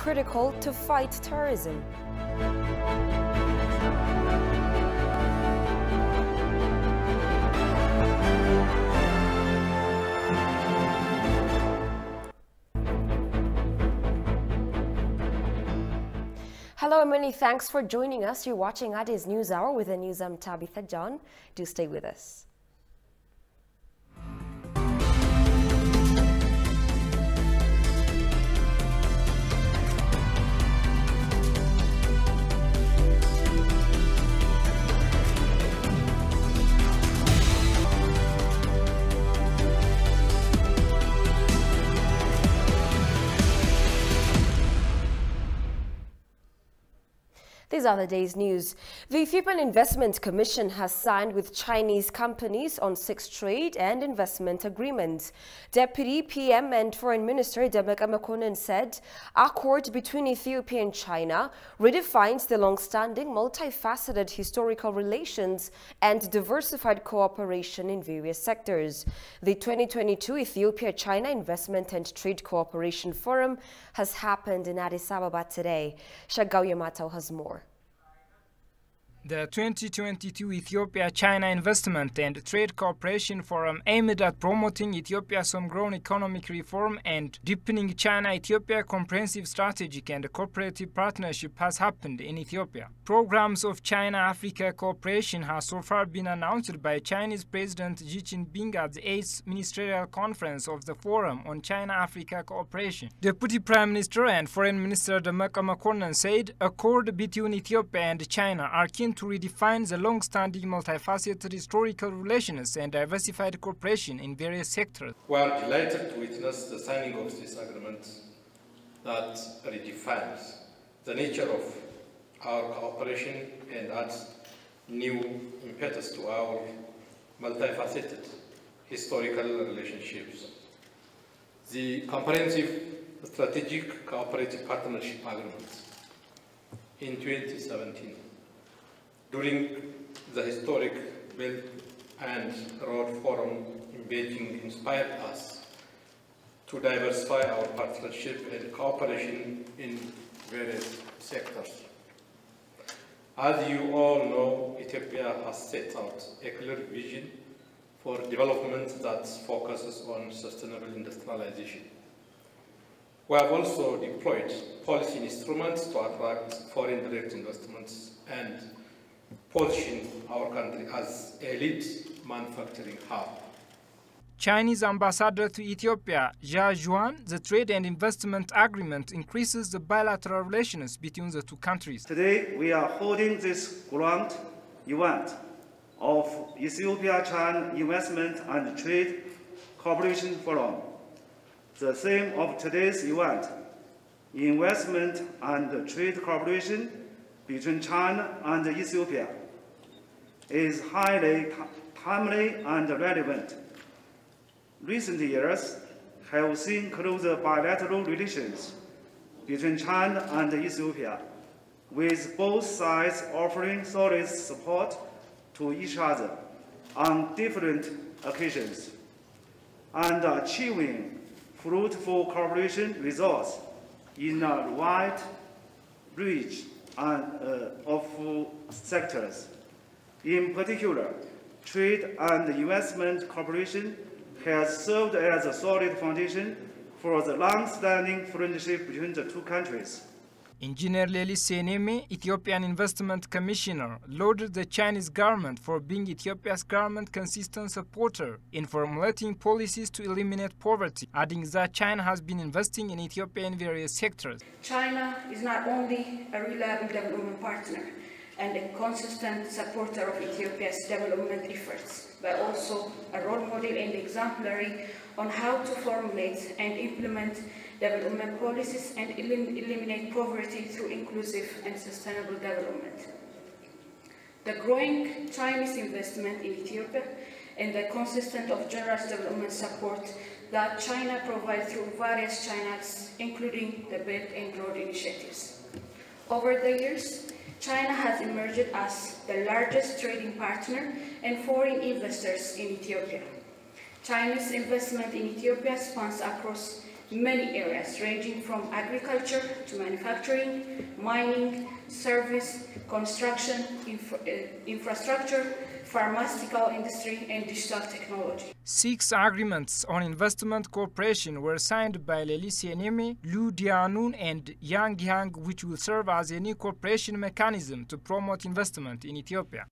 critical to fight terrorism. Hello and many thanks for joining us. You're watching Addis News Hour with the news. I'm Tabitha John. Do stay with us. These are the day's news. The Ethiopian Investment Commission has signed with Chinese companies on 6 trade and investment agreements. Deputy PM and Foreign Minister Demeke Mekonnen said accord between Ethiopia and China redefines the long-standing multifaceted historical relations and diversified cooperation in various sectors. The 2022 Ethiopia-China Investment and Trade Cooperation Forum has happened in Addis Ababa today. Shagao Yamato has more. The 2022 Ethiopia-China Investment and Trade Cooperation Forum aimed at promoting Ethiopia's homegrown economic reform and deepening China-Ethiopia comprehensive strategic and cooperative partnership has happened in Ethiopia. Programs of China-Africa cooperation have so far been announced by Chinese President Xi Jinping at the 8th Ministerial Conference of the Forum on China-Africa Cooperation. Deputy Prime Minister and Foreign Minister Demeke Mekonnen said accord between Ethiopia and China are keen to redefine the long-standing multifaceted historical relations and diversified cooperation in various sectors. We are delighted to witness the signing of this agreement that redefines the nature of our cooperation and adds new impetus to our multifaceted historical relationships. The Comprehensive Strategic Cooperative Partnership Agreement in 2017 during the historic Belt and Road Forum in Beijing inspired us to diversify our partnership and cooperation in various sectors. As you all know, Ethiopia has set out a clear vision for development that focuses on sustainable industrialization. We have also deployed policy instruments to attract foreign direct investments and position our country as a lead manufacturing hub. Chinese ambassador to Ethiopia, Jia Zhuan, the trade and investment agreement increases the bilateral relations between the two countries. Today, we are holding this grand event of Ethiopia-China Investment and Trade Cooperation Forum. The theme of today's event, investment and trade cooperation between China and Ethiopia, is highly timely and relevant. Recent years have seen closer bilateral relations between China and Ethiopia, with both sides offering solid support to each other on different occasions, and achieving fruitful cooperation results in a wide range of sectors. In particular, trade and investment cooperation has served as a solid foundation for the long-standing friendship between the two countries. Engineer Lelis Seneme, Ethiopian Investment Commissioner, lauded the Chinese government for being Ethiopia's government consistent supporter in formulating policies to eliminate poverty, adding that China has been investing in Ethiopia in various sectors. China is not only a reliable development partner and a consistent supporter of Ethiopia's development efforts, but also a role model and exemplary on how to formulate and implement development policies and eliminate poverty through inclusive and sustainable development. The growing Chinese investment in Ethiopia and the consistent of generous development support that China provides through various channels, including the Belt and Road initiatives. Over the years, China has emerged as the largest trading partner and foreign investors in Ethiopia. China's investment in Ethiopia spans across many areas, ranging from agriculture to manufacturing, mining, service, construction, infrastructure, pharmaceutical industry, and digital technology. 6 agreements on investment cooperation were signed by Lelisi Eneme, Lu Dianun, and Yang Yang, which will serve as a new cooperation mechanism to promote investment in Ethiopia.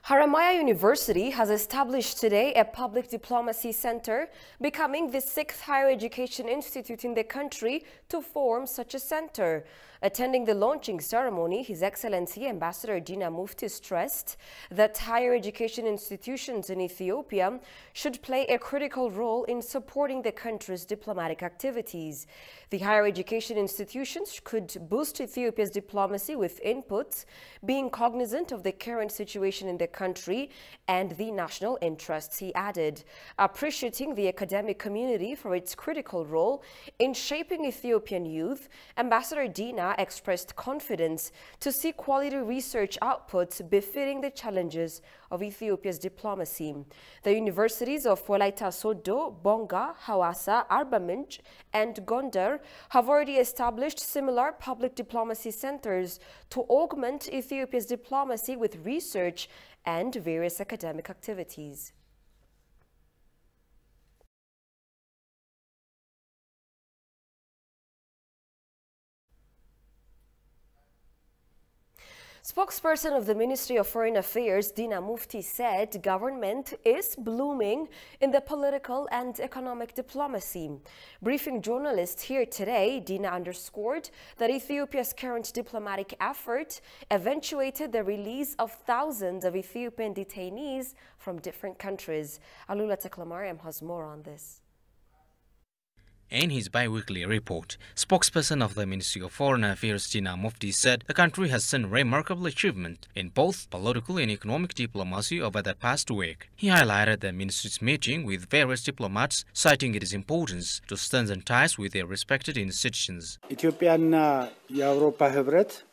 Haramaya University has established today a public diplomacy center, becoming the 6th higher education institute in the country to form such a center. Attending the launching ceremony, His Excellency Ambassador Dina Mufti stressed that higher education institutions in Ethiopia should play a critical role in supporting the country's diplomatic activities. The higher education institutions could boost Ethiopia's diplomacy with inputs, being cognizant of the current situation in the country and the national interests, he added. Appreciating the academic community for its critical role in shaping Ethiopian youth, Ambassador Dina expressed confidence to see quality research outputs befitting the challenges of Ethiopia's diplomacy. The universities of Walaita Sodo, Bonga, Hawassa, Arba Minch, and Gondar have already established similar public diplomacy centers to augment Ethiopia's diplomacy with research and various academic activities. Spokesperson of the Ministry of Foreign Affairs, Dina Mufti, said government is blooming in the political and economic diplomacy. Briefing journalists here today, Dina underscored that Ethiopia's current diplomatic effort eventuated the release of thousands of Ethiopian detainees from different countries. Alula Teklamariam has more on this. In his bi-weekly report, spokesperson of the Ministry of Foreign Affairs Dina Mufti said the country has seen remarkable achievement in both political and economic diplomacy over the past week. He highlighted the ministry's meeting with various diplomats, citing its importance to strengthen ties with their respected institutions. Ethiopia's Europa Hibret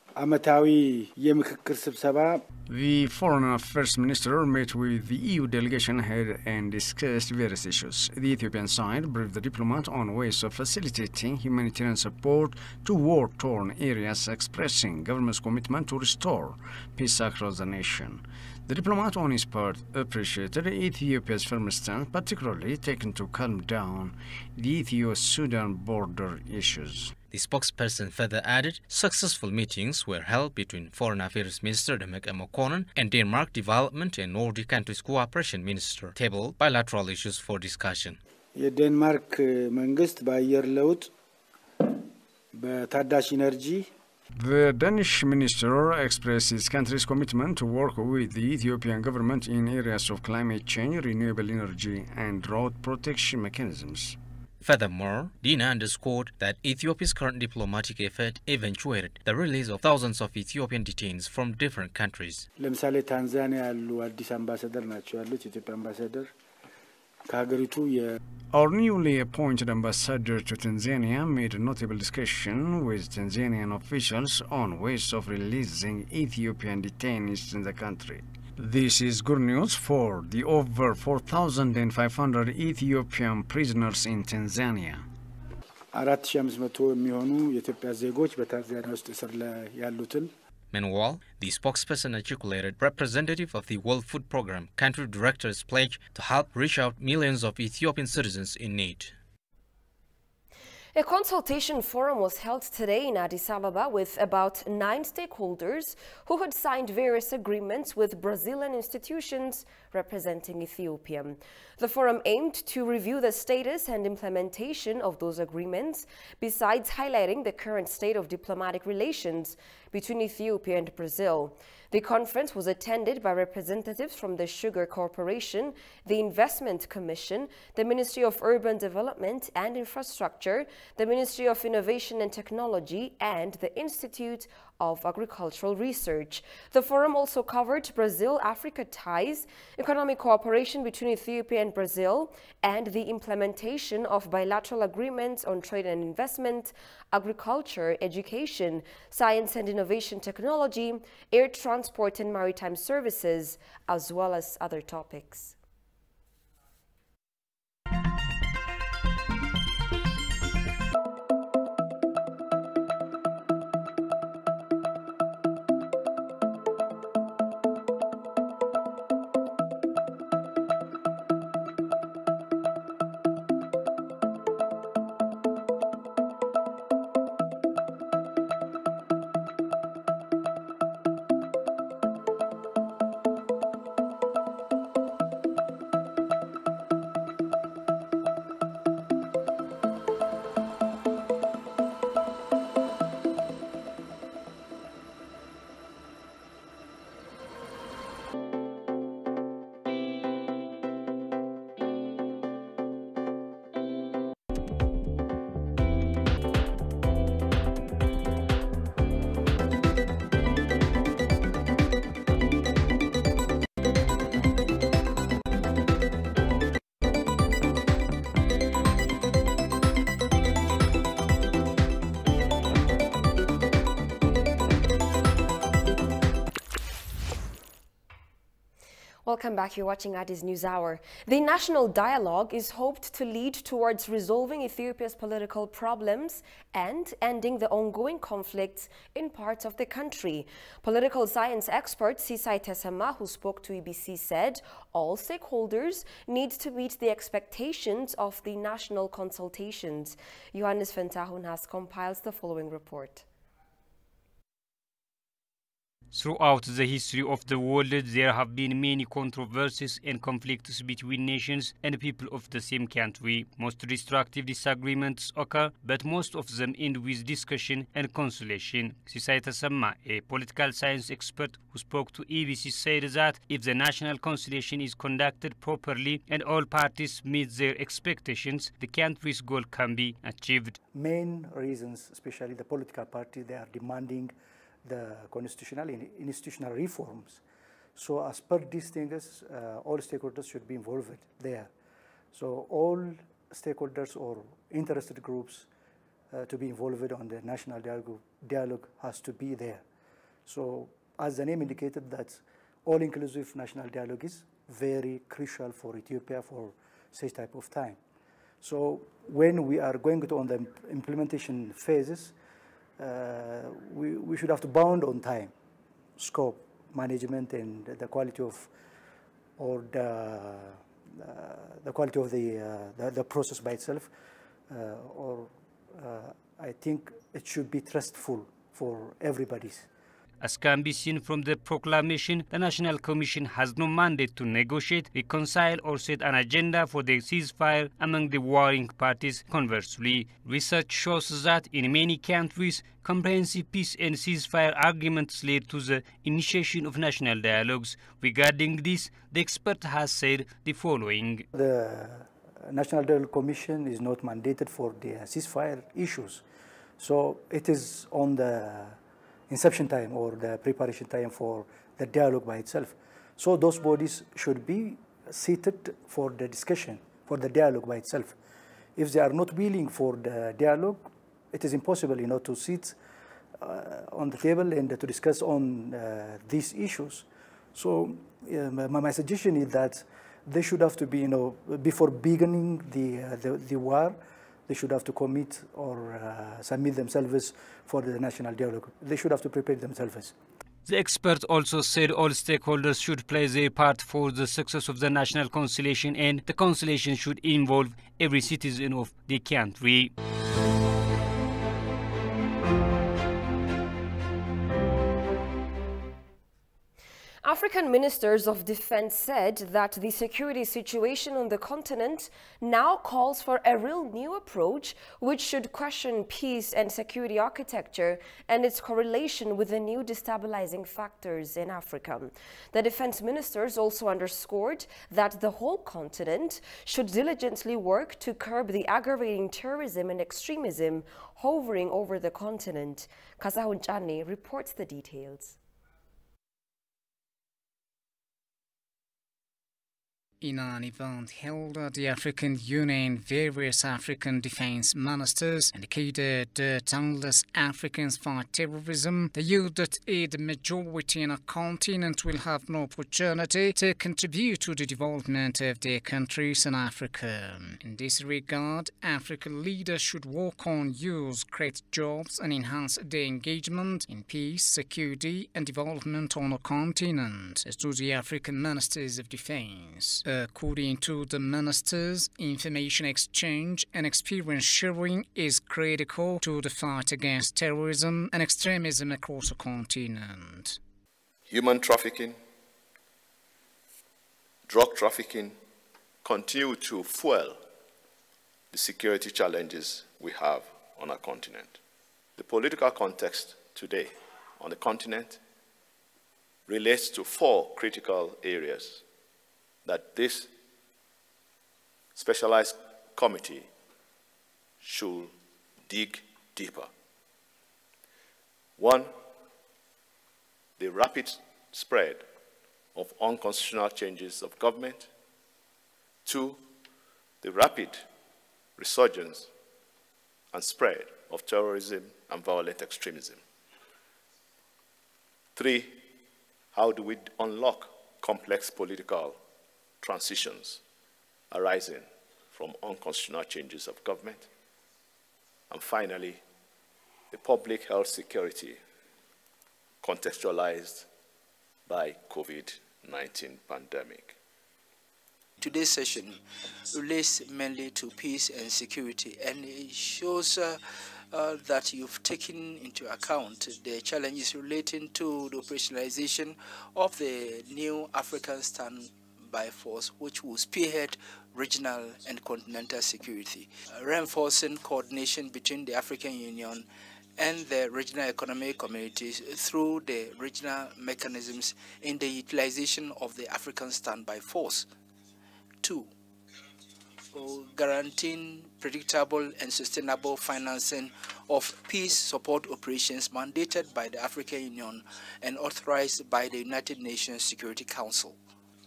the Foreign Affairs Minister met with the EU delegation head and discussed various issues. The Ethiopian side briefed the diplomat on ways of facilitating humanitarian support to war-torn areas, expressing government's commitment to restore peace across the nation. The diplomat, on his part, appreciated Ethiopia's firm stance, particularly taken to calm down the Ethio-Sudan border issues. The spokesperson further added successful meetings were held between Foreign Affairs Minister Demeke Mekonnen and Denmark Development and Nordic Countries Cooperation Minister tabled bilateral issues for discussion. የዴንማርክ መንግስት በአየር ለውጥ በታዳሽ ኢነርጂ The Danish minister expressed his country's commitment to work with the Ethiopian government in areas of climate change, renewable energy, and drought protection mechanisms. Furthermore, Dina underscored that Ethiopia's current diplomatic effort eventuated the release of thousands of Ethiopian detainees from different countries. ለምሳሌ ታንዛኒያ ያሉ አዲስ አምባሳደር ናቸው ያሉት ኢትዮጵያ አምባሳደር Our newly appointed ambassador to Tanzania made a notable discussion with Tanzanian officials on ways of releasing Ethiopian detainees in the country. This is good news for the over 4,500 Ethiopian prisoners in Tanzania. 4500 የሚሆኑ የኢትዮጵያ ዜጎች በታንዛኒያ ውስጥ እስር ላይ ያሉትን Meanwhile, the spokesperson articulated representative of the World Food Programme country director's pledge to help reach out millions of Ethiopian citizens in need. A consultation forum was held today in Addis Ababa with about 9 stakeholders who had signed various agreements with Brazilian institutions representing Ethiopia. The forum aimed to review the status and implementation of those agreements, besides highlighting the current state of diplomatic relations between Ethiopia and Brazil. The conference was attended by representatives from the Sugar Corporation, the Investment Commission, the Ministry of Urban Development and Infrastructure, the Ministry of Innovation and Technology, and the Institute of Agricultural Research. The forum also covered Brazil-Africa ties, economic cooperation between Ethiopia and Brazil, and the implementation of bilateral agreements on trade and investment, agriculture, education, science and innovation technology, air transport and maritime services, as well as other topics. Welcome back. You're watching Addis News Hour. The national dialogue is hoped to lead towards resolving Ethiopia's political problems and ending the ongoing conflicts in parts of the country. Political science expert Sisai Tesema, who spoke to EBC, said all stakeholders need to meet the expectations of the national consultations. Johannes Fentahun has compiled the following report. Throughout the history of the world, there have been many controversies and conflicts between nations and people of the same country. Most destructive disagreements occur, but most of them end with discussion and conciliation. Sisai Tesema, a political science expert who spoke to EBC, said that if the national conciliation is conducted properly and all parties meet their expectations, the country's goal can be achieved. Main reasons, especially the political party, they are demanding the constitutional and institutional reforms. So as per these things, all stakeholders should be involved there. So all stakeholders or interested groups to be involved on the national dialogue has to be there. So as the name indicated, that all-inclusive national dialogue is very crucial for Ethiopia for such type of time. So when we are going to on the implementation phases, we should have to bound on time, scope, management, and the quality of, or the quality of the process by itself. I think it should be trustful for everybody's. As can be seen from the proclamation, the National Commission has no mandate to negotiate, reconcile or set an agenda for the ceasefire among the warring parties. Conversely, research shows that in many countries, comprehensive peace and ceasefire arguments led to the initiation of national dialogues. Regarding this, the expert has said the following. The National Dialogue Commission is not mandated for the ceasefire issues. So it is on the inception time or the preparation time for the dialogue by itself. So those bodies should be seated for the discussion, for the dialogue by itself. If they are not willing for the dialogue, it is impossible, to sit on the table and to discuss on these issues. So my suggestion is that they should have to be, before beginning the war, they should have to commit or submit themselves for the national dialogue. They should have to prepare themselves. The expert also said all stakeholders should play their part for the success of the national conciliation, and the conciliation should involve every citizen of the country. African ministers of defense said that the security situation on the continent now calls for a real new approach which should question peace and security architecture and its correlation with the new destabilizing factors in Africa. The defense ministers also underscored that the whole continent should diligently work to curb the aggravating terrorism and extremism hovering over the continent. Kasahun Chani reports the details. In an event held at the African Union, various African defense ministers indicated that unless Africans fight terrorism, the youth that aid the majority in a continent will have no opportunity to contribute to the development of their countries in Africa. In this regard, African leaders should work on youth, create jobs and enhance their engagement in peace, security and development on a continent, as to the African ministers of defense. According to the ministers, information exchange and experience sharing is critical to the fight against terrorism and extremism across the continent. Human trafficking, drug trafficking continue to fuel the security challenges we have on our continent. The political context today on the continent relates to 4 critical areas that this specialized committee should dig deeper. 1, the rapid spread of unconstitutional changes of government. 2, the rapid resurgence and spread of terrorism and violent extremism. 3, how do we unlock complex political transitions arising from unconstitutional changes of government, and finally, the public health security contextualized by COVID-19 pandemic. Today's session relates mainly to peace and security, and it shows that you've taken into account the challenges relating to the operationalization of the new African Standby Force, which will spearhead regional and continental security, reinforcing coordination between the African Union and the regional economic communities through the regional mechanisms in the utilization of the African Standby Force. 2, guaranteeing predictable and sustainable financing of peace support operations mandated by the African Union and authorized by the United Nations Security Council.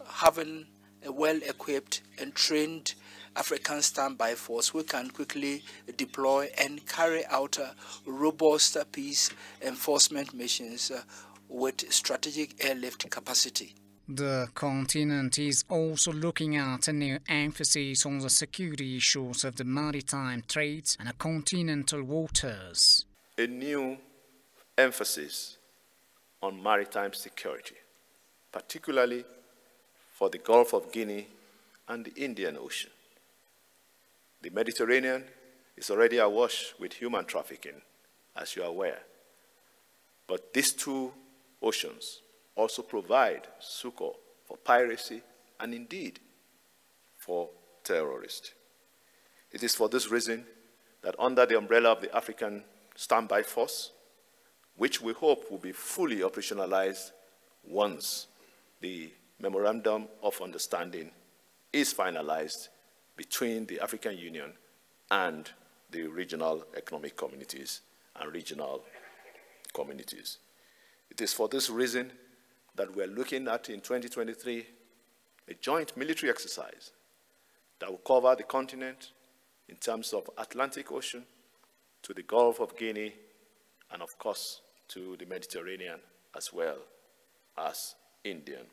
Having a well-equipped and trained African Standby Force, we can quickly deploy and carry out robust peace enforcement missions with strategic airlift capacity. The continent is also looking at a new emphasis on the security issues of the maritime trade and continental waters. A new emphasis on maritime security, particularly for the Gulf of Guinea and the Indian Ocean. The Mediterranean is already awash with human trafficking, as you are aware. But these two oceans also provide succor for piracy and indeed for terrorists. It is for this reason that under the umbrella of the African Standby Force, which we hope will be fully operationalized once the Memorandum of Understanding is finalized between the African Union and the regional economic communities and regional communities. It is for this reason that we are looking at in 2023 a joint military exercise that will cover the continent in terms of Atlantic Ocean to the Gulf of Guinea and of course to the Mediterranean as well as Indian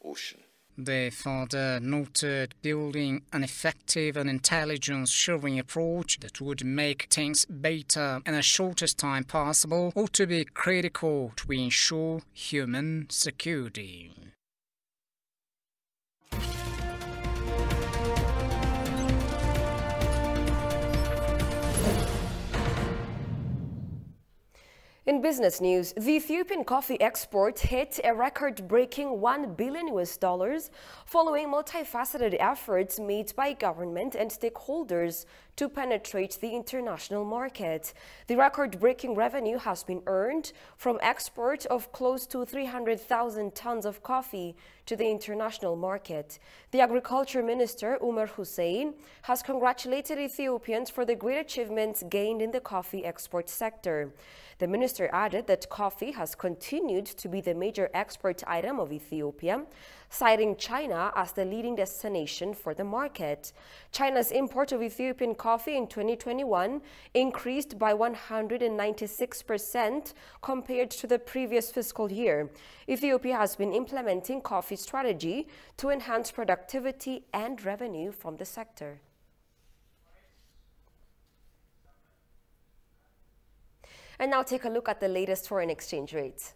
Ocean. They further noted building an effective and intelligence-sharing approach that would make things better in the shortest time possible ought to be critical to ensure human security. In business news, the Ethiopian coffee export hit a record-breaking $1 billion following multifaceted efforts made by government and stakeholders to penetrate the international market. The record-breaking revenue has been earned from export of close to 300,000 tons of coffee to the international market. The Agriculture Minister, Umar Hussein, has congratulated Ethiopians for the great achievements gained in the coffee export sector. The minister added that coffee has continued to be the major export item of Ethiopia, citing China as the leading destination for the market. China's import of Ethiopian coffee in 2021 increased by 196% compared to the previous fiscal year. Ethiopia has been implementing coffee strategy to enhance productivity and revenue from the sector. And now take a look at the latest foreign exchange rates.